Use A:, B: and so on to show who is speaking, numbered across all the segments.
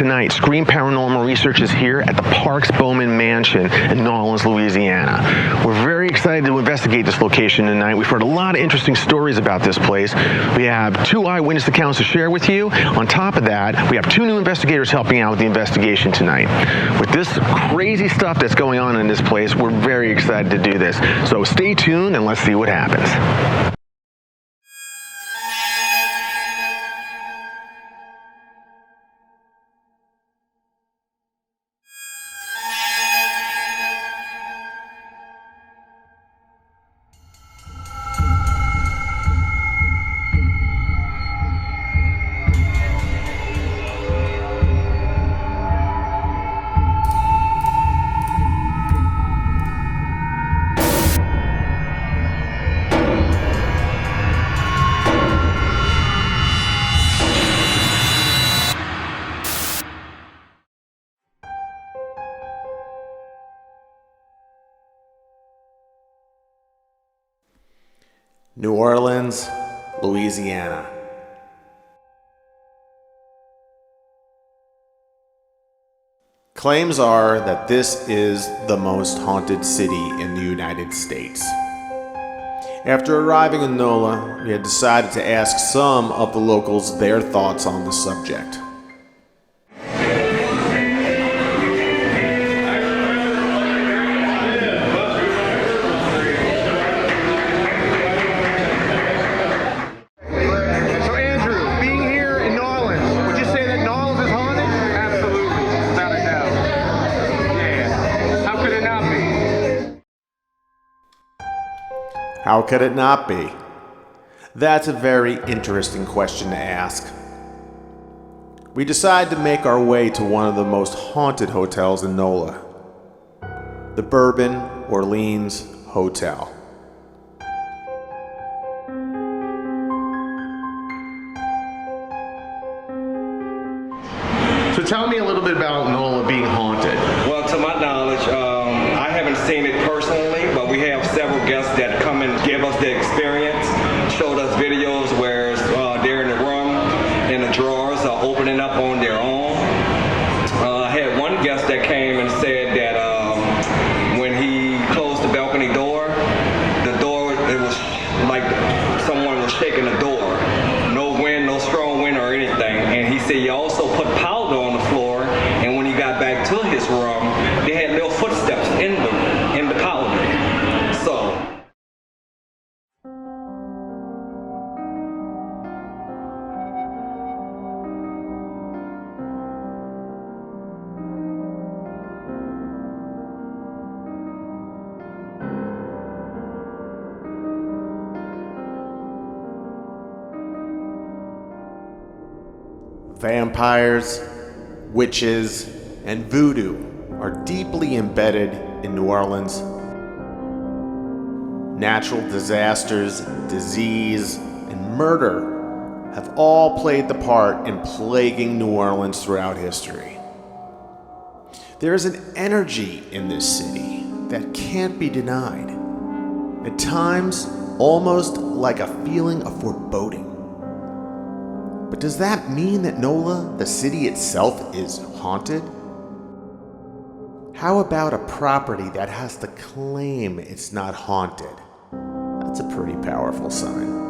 A: Tonight, Scream Paranormal Research is here at the Parks-Bowman Mansion in New Orleans, Louisiana. We're very excited to investigate this location tonight. We've heard a lot of interesting stories about this place. We have 2 eyewitness accounts to share with you. On top of that, we have 2 new investigators helping out with the investigation tonight. With this crazy stuff that's going on in this place, we're very excited to do this. So stay tuned and let's see what happens.
B: New Orleans, Louisiana. Claims are that this is the most haunted city in the United States. After arriving in NOLA, we had decided to ask some of the locals their thoughts on the subject. How could it not be? That's a very interesting question to ask. We decided to make our way to one of the most haunted hotels in NOLA, the Bourbon Orleans Hotel.
A: So tell me a little bit about NOLA being haunted.
C: Well, to my knowledge, I haven't seen it personally, but we have several guests that come and give us the experience, showed us videos where they're in the room and the drawers are opening up on their own. I had one guest that came and said that when he closed the balcony door, it was like someone was shaking the door. No wind, no strong wind or anything. And he said he also put powder on the floor, and when he got back to his room, they had little footsteps in the powder. So
B: Vampires, witches, and voodoo are deeply embedded in New Orleans. Natural disasters, disease, and murder have all played the part in plaguing New Orleans throughout history. There is an energy in this city that can't be denied. At times, almost like a feeling of foreboding. But does that mean that NOLA, the city itself, is haunted? How about a property that has to claim it's not haunted? That's a pretty powerful sign.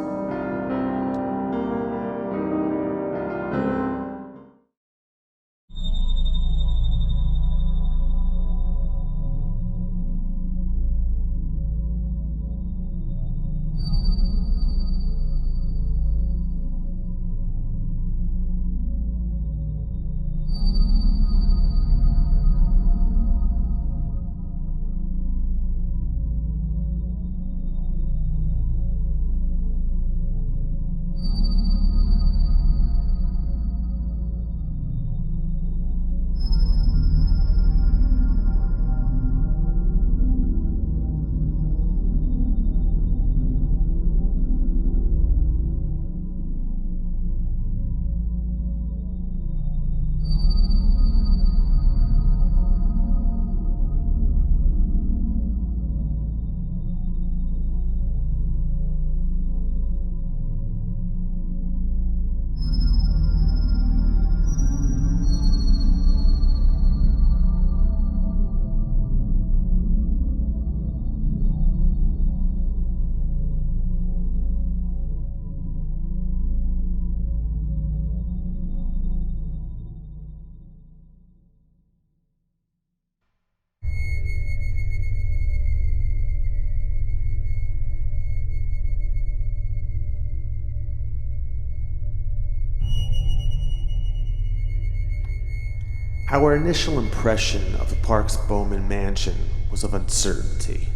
B: Our initial impression of the Parks-Bowman Mansion was of uncertainty.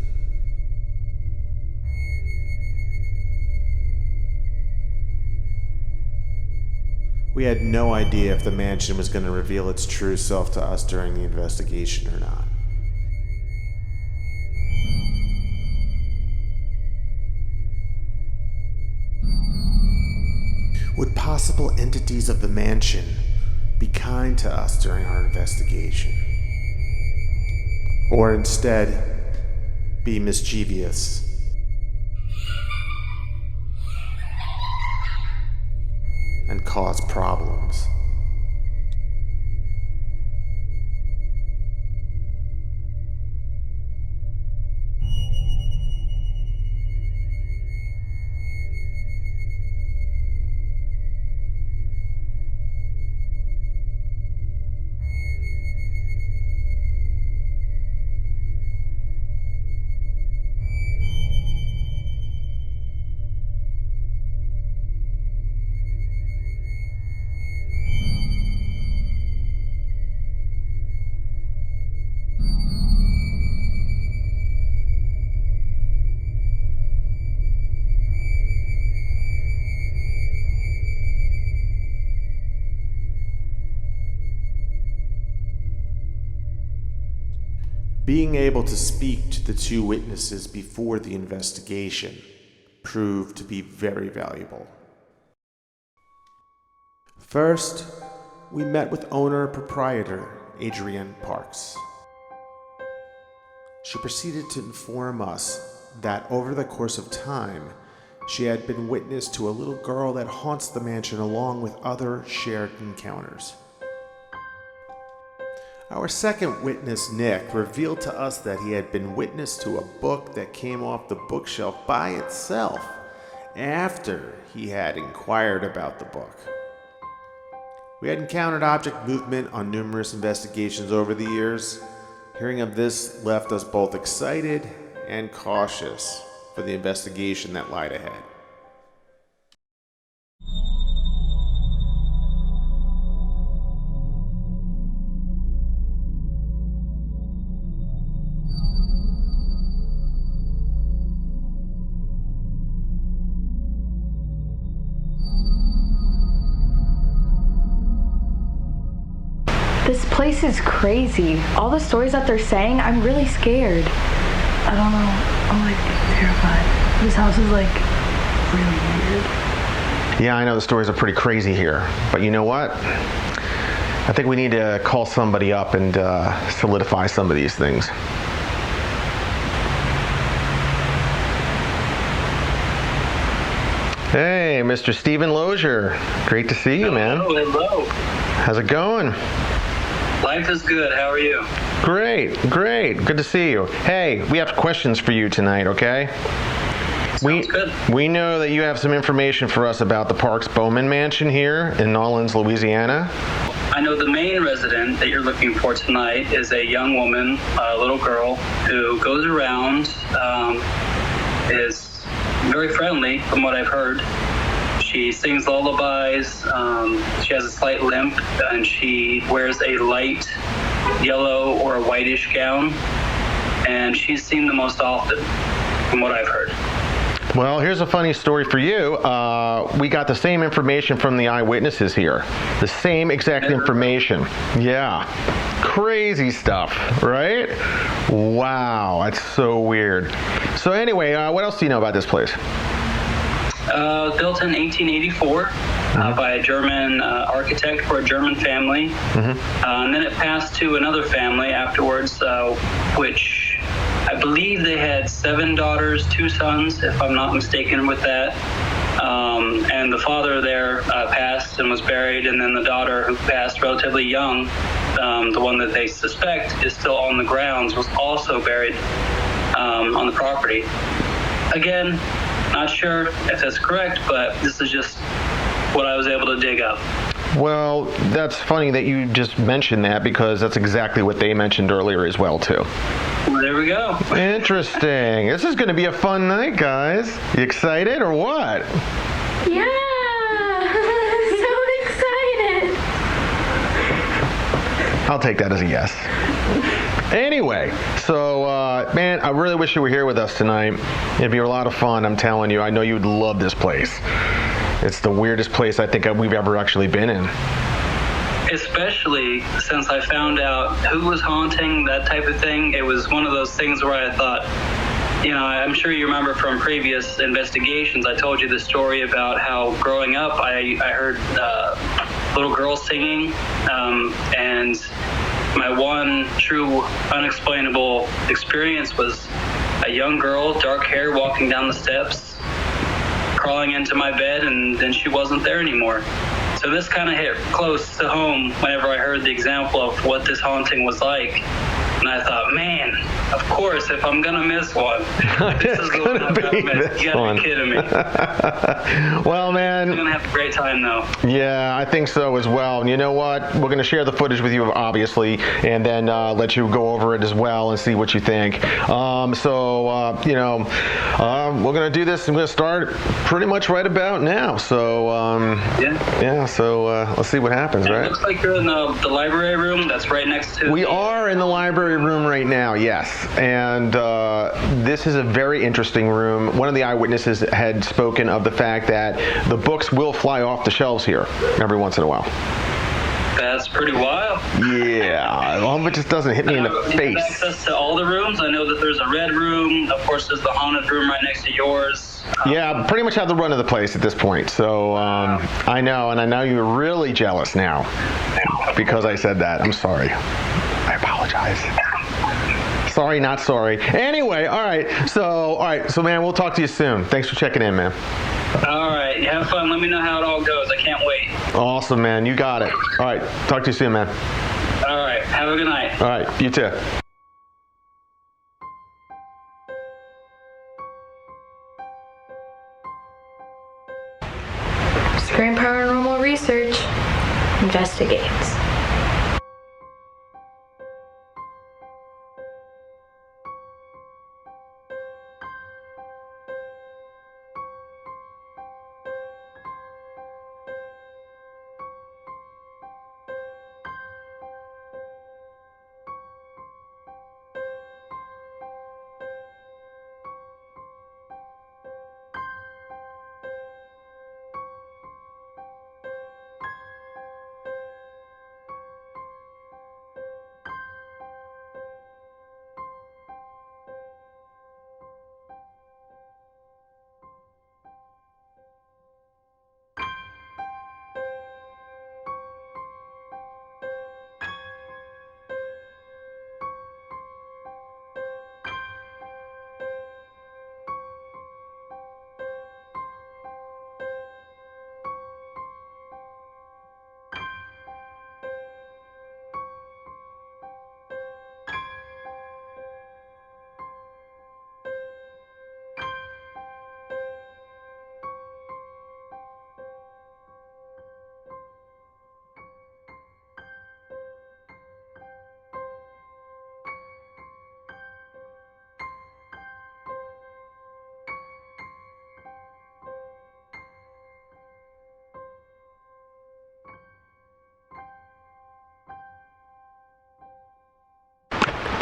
B: We had no idea if the mansion was going to reveal its true self to us during the investigation or not. Would possible entities of the mansion be kind to us during our investigation? Or instead, be mischievous? And cause problems? Being able to speak to the two witnesses before the investigation proved to be very valuable. First, we met with owner-proprietor Adrienne Parks. She proceeded to inform us that over the course of time, she had been witness to a little girl that haunts the mansion along with other shared encounters. Our second witness, Nick, revealed to us that he had been witness to a book that came off the bookshelf by itself after he had inquired about the book. We had encountered object movement on numerous investigations over the years. Hearing of this left us both excited and cautious for the investigation that lied ahead.
D: This place is crazy. All the stories that they're saying, I'm really scared.
E: I don't know. I'm like terrified. This house is like really weird.
A: Yeah, I know the stories are pretty crazy here, but you know what? I think we need to call somebody up and solidify some of these things. Hey, Mr. Stephen Lozier. Great to see you, man.
F: Hello.
A: How's it going?
F: Life is good. How are you?
A: Great. Good to see you. Hey, we have questions for you tonight, okay?
F: Sounds good.
A: We know that you have some information for us about the Parks-Bowman Mansion here in Nolens, Louisiana.
F: I know the main resident that you're looking for tonight is a young woman, a little girl, who goes around, is very friendly from what I've heard. She sings lullabies, she has a slight limp, and she wears a light yellow or a whitish gown, and she's seen the most often, from what I've heard.
A: Well, here's a funny story for you. We got the same information from the eyewitnesses here. The same exact information. Yeah. Crazy stuff, right? Wow, that's so weird. So anyway, what else do you know about this place?
F: Built in 1884 by a German architect for a German family. And then it passed to another family afterwards, which I believe they had 7 daughters, 2 sons, if I'm not mistaken with that. And the father there passed and was buried, and then the daughter, who passed relatively young, the one that they suspect is still on the grounds, was also buried on the property. Again, not sure if that's correct, but this is just what I was able to dig up.
A: Well, that's funny that you just mentioned that, because that's exactly what they mentioned earlier as well, too.
F: Well, there we go.
A: Interesting. This is going to be a fun night, guys. You excited or what?
D: Yeah! So excited!
A: I'll take that as a yes. Anyway, so man, I really wish you were here with us tonight. It'd be a lot of fun, I'm telling you. I know you would love this place. It's the weirdest place I think we've ever actually been in.
F: Especially since I found out who was haunting, that type of thing. It was one of those things where I thought, you know, I'm sure you remember from previous investigations, I told you the story about how growing up I heard little girls singing, and my one true unexplainable experience was a young girl, dark hair, walking down the steps, crawling into my bed, and then she wasn't there anymore. So this kind of hit close to home whenever I heard the example of what this haunting was like. And I thought, man, of course, if I'm going to miss one, this is the one I've got to miss. You got to be kidding me.
A: Well, man.
F: We're going to have a great time, though.
A: Yeah, I think so as well. And you know what? We're going to share the footage with you, obviously, and then let you go over it as well and see what you think. You know, we're going to do this. I'm going to start pretty much right about now. So, let's see what happens, right?
F: It looks like you're in the library room that's right next to...
A: We are in the library room right now, yes. And this is a very interesting room. One of the eyewitnesses had spoken of the fact that the books will fly off the shelves here every once in a while.
F: That's pretty wild.
A: Yeah, well, it just doesn't hit me in the face.
F: Do you have access to all the rooms? I know that there's a red room. Of course, there's the haunted room right next to yours.
A: Yeah, pretty much have the run of the place at this point. So I know, and I know you're really jealous now because I said that. I'm sorry. I apologize. Sorry, not sorry. Anyway, all right. So man, we'll talk to you soon. Thanks for checking in, man.
F: All right. Have fun. Let me know how it all goes. I can't wait.
A: Awesome, man. You got it. All right. Talk to you soon, man.
F: All right. Have a good night.
A: All right. You too.
D: Screen Paranormal Research investigates.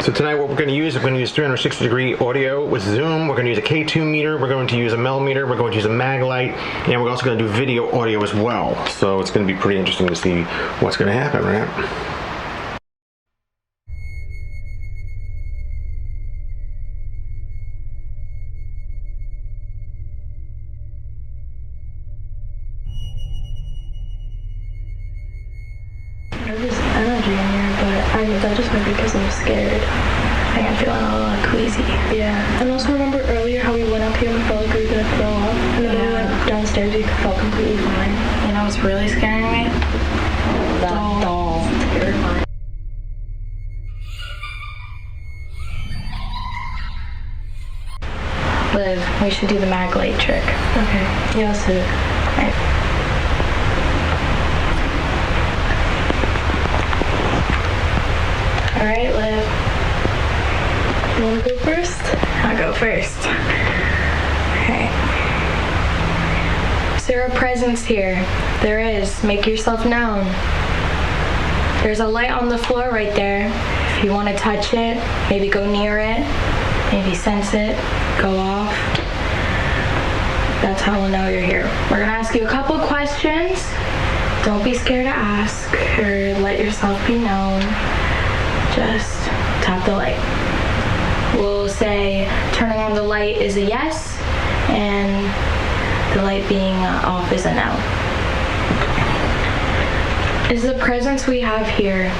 A: So tonight what we're going to use 360-degree audio with zoom. We're going to use a K2 meter. We're going to use a millimeter. We're going to use a mag light. And we're also going to do video audio as well. So it's going to be pretty interesting to see what's going to happen, right?
D: There's energy in here, but that just might be because I'm scared. I think I'm feeling a little queasy. Yeah. And also remember earlier how we went up here and we felt like we were going to throw up? And then we went downstairs, we felt completely fine. You know what's really scaring me? That doll. It's terrifying. Liv, we should do the mag light trick. Okay. Yeah, let's do it. Right. All right, Liv. You want to go first? I'll go first. Okay. Is there a presence here? There is. Make yourself known. There's a light on the floor right there. If you want to touch it, maybe go near it, maybe sense it, go off. That's how we'll know you're here. We're gonna ask you a couple questions. Don't be scared to ask or let yourself be known. Just tap the light. We'll say turning on the light is a yes, and the light being off is a no. Is the presence we have here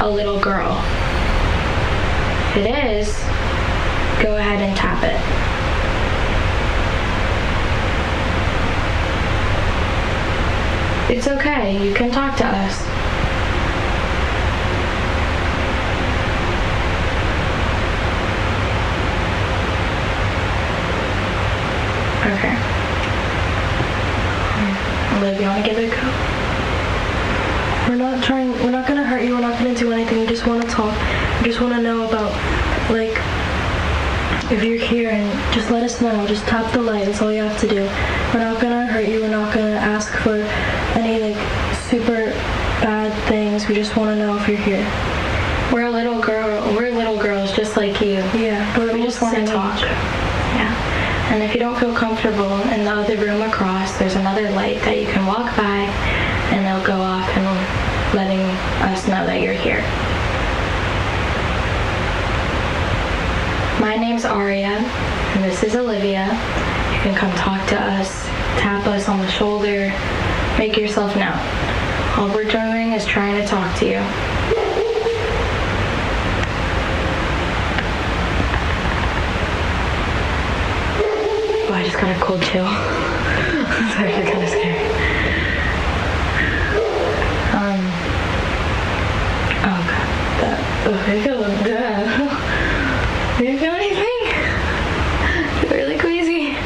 D: a little girl? If it is, go ahead and tap it. It's okay, you can talk to us. Okay. Liv, you want to give it a go?
E: We're not gonna hurt you, we're not gonna do anything, we just wanna talk. We just wanna know about, like, if you're here, and just let us know. Just tap the light, that's all you have to do. We're not gonna hurt you, we're not gonna ask for any, like, super bad things. We just wanna know if you're here.
D: We're little girls just like you.
E: Yeah, but
D: We just want to talk. Yeah. And if you don't feel comfortable, in the other room across, there's another light that you can walk by, and they'll go off and letting us know that you're here. My name's Aria, and this is Olivia. You can come talk to us, tap us on the shoulder, make yourself known. All we're doing is trying to talk to you. Oh, I just got a cold chill. It's actually kind of scary. Oh god. I feel bad. Do you feel anything? I feel really queasy.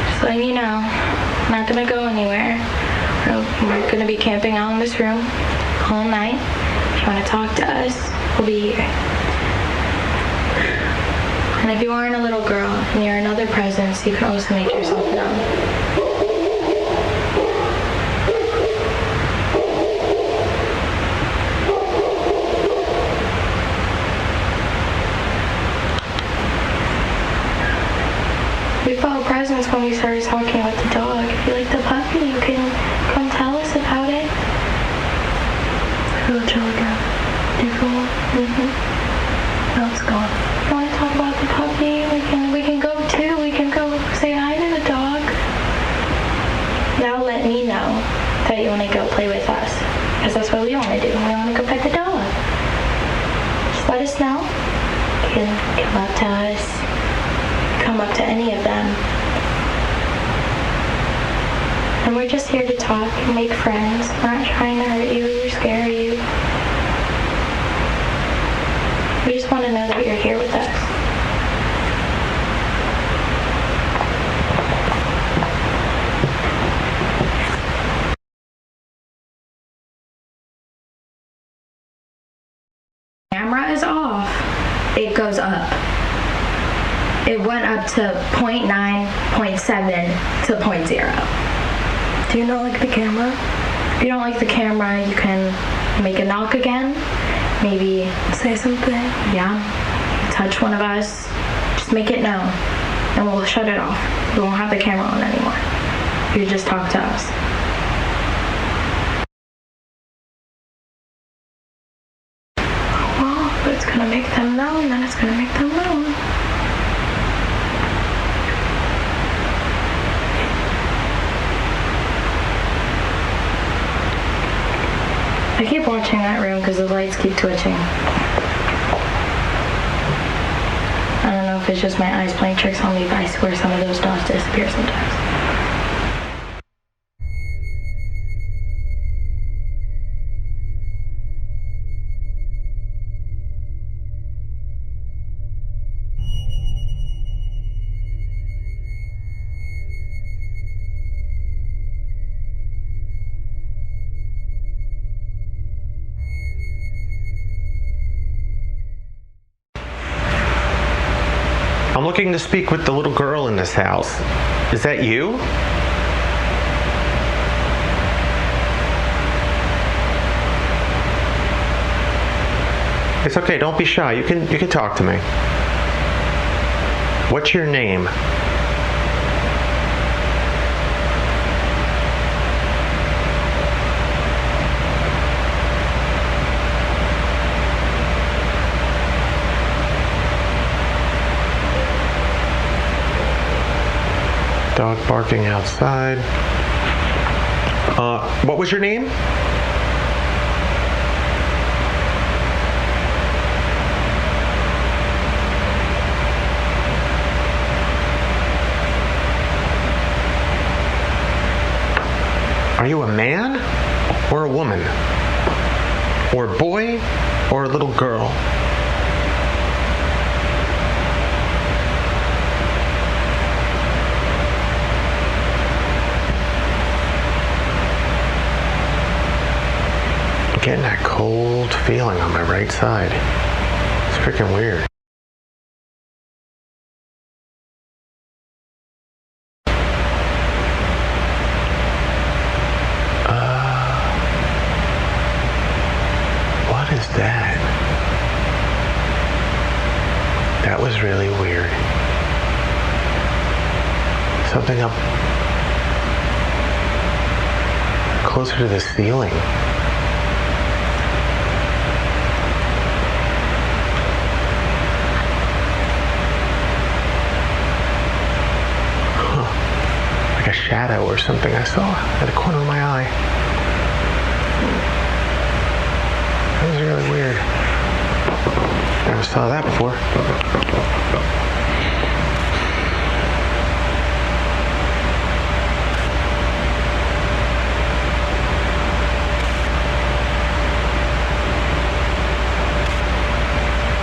D: Just letting you know, I'm not gonna go anywhere. We're gonna be camping out in this room all night. If you wanna talk to us, we'll be here. And if you aren't a little girl and you're another presence, you can also make yourself known. We felt a presence when we started talking with the dog. If you like the puppy, you can come tell us about it.
E: I feel chill again. Do you feel more? Now it's gone.
D: You want to talk about the puppy? We can go too. We can go say hi to the dog. Now let me know that you want to go play with us, because that's what we want to do. We want to go pet the dog. Just let us know. You can come up to us. Come up to any of them. And we're just here to talk and make friends. We're not trying to hurt you or scare you. We just want to know that you're here with us. Camera is off. It goes up. It went up to 0.9, 0.7 to 0.0.
E: Do you not like the camera?
D: If you don't like the camera, you can make a knock again. Maybe
E: Say something.
D: yeah, touch one of us. Just make it known, and we'll shut it off. We won't have the camera on anymore. You just talk to us. Well, but it's gonna make them known, then it's gonna make them known. I keep watching that room because the lights keep twitching. I don't know if it's just my eyes playing tricks on me, but I swear some of those dots disappear sometimes.
A: I'm looking to speak with the little girl in this house. Is that you? It's okay, don't be shy. You can talk to me. What's your name? Dog barking outside. What was your name? Are you a man or a woman? Or a boy or a little girl? I'm getting that cold feeling on my right side. It's freaking weird. What is that? That was really weird. Something up closer to the ceiling. Huh. Like a shadow or something I saw at the corner of my eye. That was really weird. Never saw that before.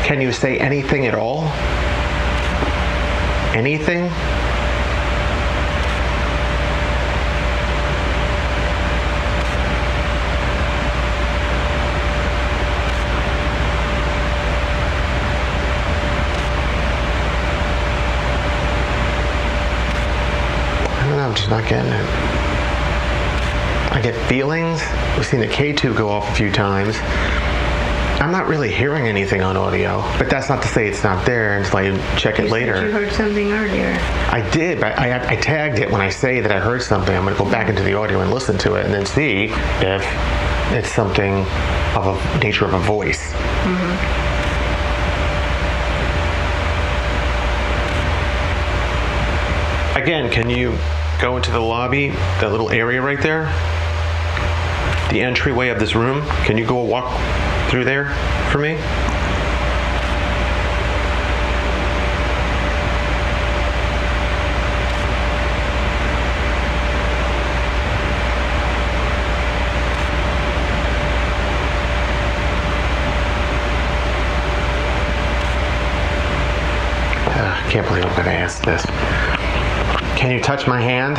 A: Can you say anything at all? Anything? I'm just not getting it. I get feelings. We've seen the K2 go off a few times. I'm not really hearing anything on audio, but that's not to say it's not there until I check it later.
G: You heard something earlier.
A: I did, but I tagged it when I say that I heard something. I'm going to go back into the audio and listen to it and then see if it's something of a nature of a voice.
G: Mm-hmm.
A: Again, can you go into the lobby, that little area right there? The entryway of this room. Can you go walk through there for me? I can't believe I'm going to ask this. Can you touch my hand?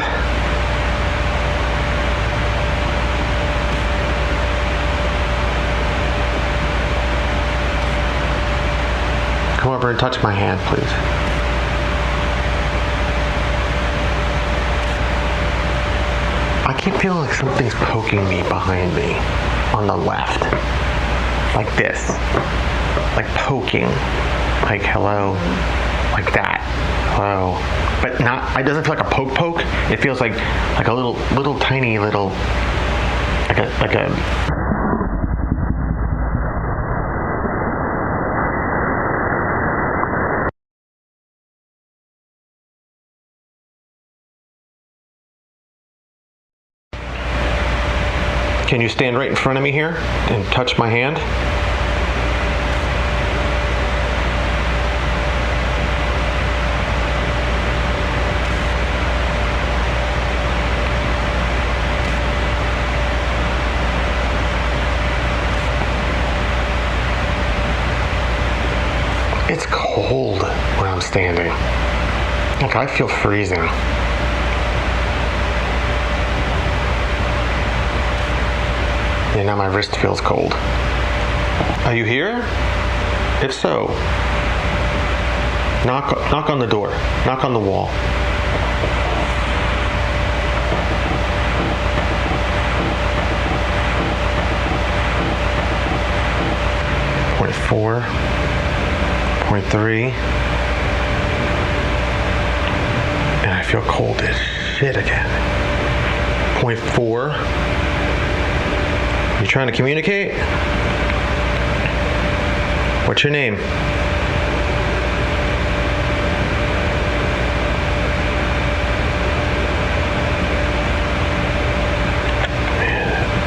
A: Come over and touch my hand, please. I keep feeling like something's poking me behind me on the left. Like this. Like poking. Like hello. Like that. Hello. But not, it doesn't feel like a poke. It feels like a little tiny little, like a. Can you stand right in front of me here and touch my hand? It's cold where I'm standing. Like I feel freezing. And now my wrist feels cold. Are you here? If so, Knock on the door. Knock on the wall. Point 4. Point 3. And I feel cold as shit again. Point 4. You trying to communicate? What's your name?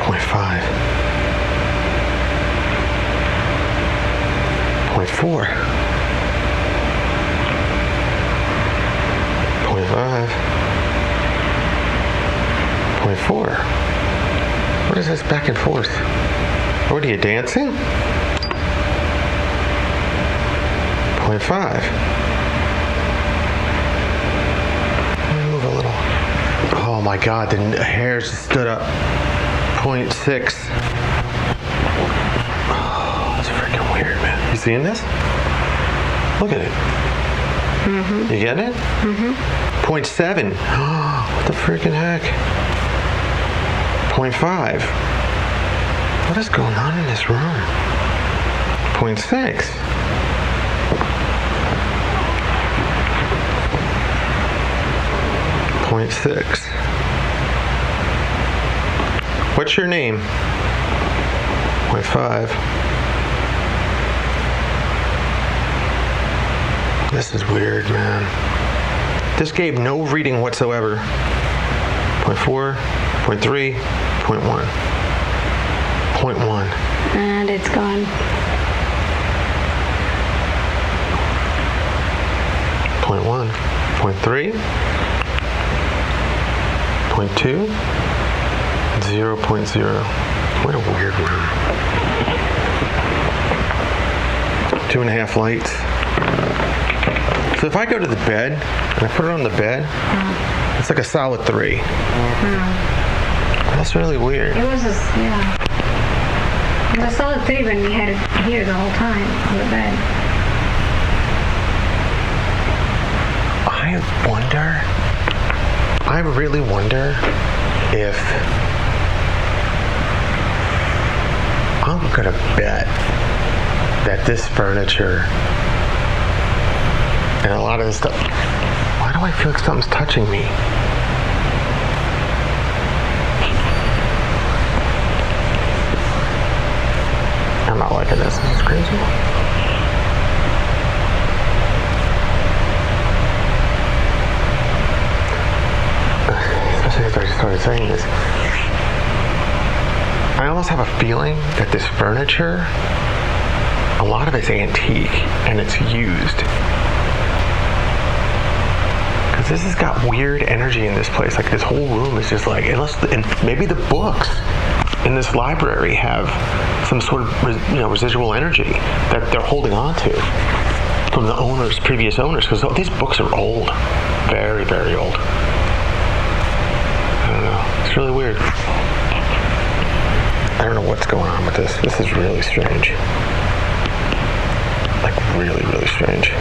A: Point 5. Point 4. Point 5. Point 4. What is this back and forth? What are you dancing? Point 5. Let me move a little. Oh my God, the hairs just stood up. Point 6. Oh, that's freaking weird, man. You seeing this? Look at it. Mm-hmm. You getting it? Mm-hmm. Point 7. What the freaking heck? Point 5. What is going on in this room? Point 6. Point 6. What's your name? Point 5. This is weird, man. This gave no reading whatsoever. Point 4, point 3, point 1. Point 1.
G: And it's gone.
A: Point 1. Point 3. Point 2. 0.0. What a weird room. 2.5 lights. So if I go to the bed and I put it on the bed, it's like a solid 3. That's really weird.
G: It was yeah. It was a solid 3 when we had it here the whole time on the bed.
A: I really wonder if I'm gonna bet that this furniture and a lot of this stuff. Why do I feel like something's touching me? I'm not liking this. This is crazy. Especially after I started saying this. I almost have a feeling that this furniture, a lot of it's antique and it's used. Because this has got weird energy in this place. Like this whole room is just like, and maybe the books in this library have some sort of residual energy that they're holding on to from the previous owners. Because these books are old, very, very old. I don't know. It's really weird. I don't know what's going on with this. This is really strange. Like really, really strange.